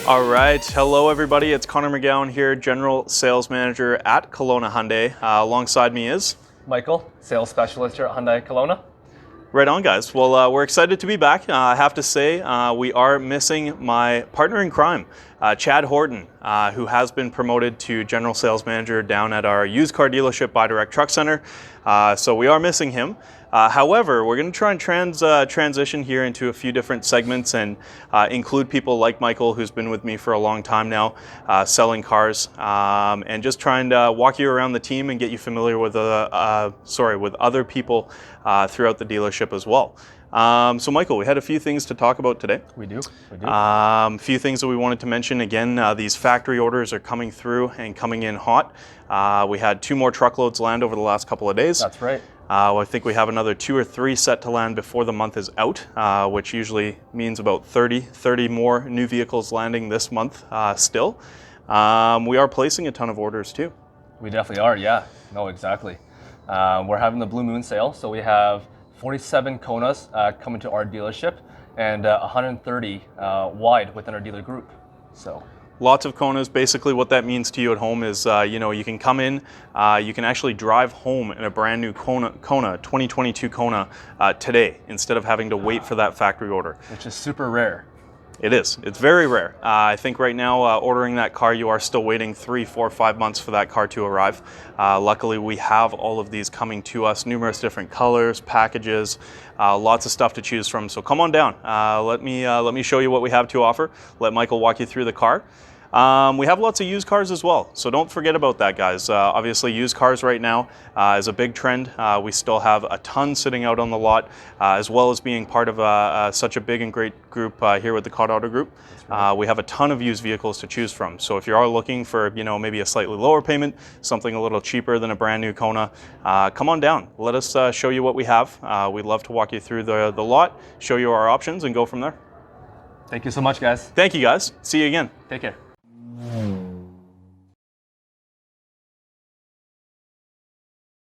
All right, hello everybody. It's Connor McGowan here, General Sales Manager at Kelowna Hyundai. Alongside me is Michael, Sales Specialist here at Hyundai Kelowna. Right on, guys. Well, we're excited to be back. I have to say, we are missing my partner in crime, Chad Horton, who has been promoted to General Sales Manager down at our used car dealership, Buy Direct Truck Center. So we are missing him. However, we're going to try and transition here into a few different segments and include people like Michael, who's been with me for a long time now, selling cars, and just trying to walk you around the team and get you familiar with with other people throughout the dealership as well. So Michael, we had a few things to talk about today. We do. A few things that we wanted to mention. Again, these factory orders are coming through and coming in hot. We had 2 more truckloads land over the last couple of days. That's right. I think we have another 2 or 3 set to land before the month is out, which usually means about 30 more new vehicles landing this month still. We are placing a ton of orders too. We definitely are, yeah. No, exactly. We're having the Blue Moon sale, so we have 47 Konas coming to our dealership and 130 wide within our dealer group. So lots of Konas. Basically what that means to you at home is, you can come in, you can actually drive home in a brand new Kona 2022 Kona today instead of having to wait for that factory order. Which is super rare. It is. It's very rare. I think right now, ordering that car, you are still waiting 3, 4, 5 months for that car to arrive. Luckily, we have all of these coming to us, numerous different colors, packages, lots of stuff to choose from. So come on down. Let me show you what we have to offer. Let Michael walk you through the car. We have lots of used cars as well, so don't forget about that, guys. Obviously, used cars right now is a big trend. We still have a ton sitting out on the lot, as well as being part of such a big and great group here with the Cod Auto Group. We have a ton of used vehicles to choose from. So if you are looking for, maybe a slightly lower payment, something a little cheaper than a brand new Kona, come on down. Let us show you what we have. We'd love to walk you through the lot, show you our options, and go from there. Thank you so much, guys. Thank you, guys. See you again. Take care.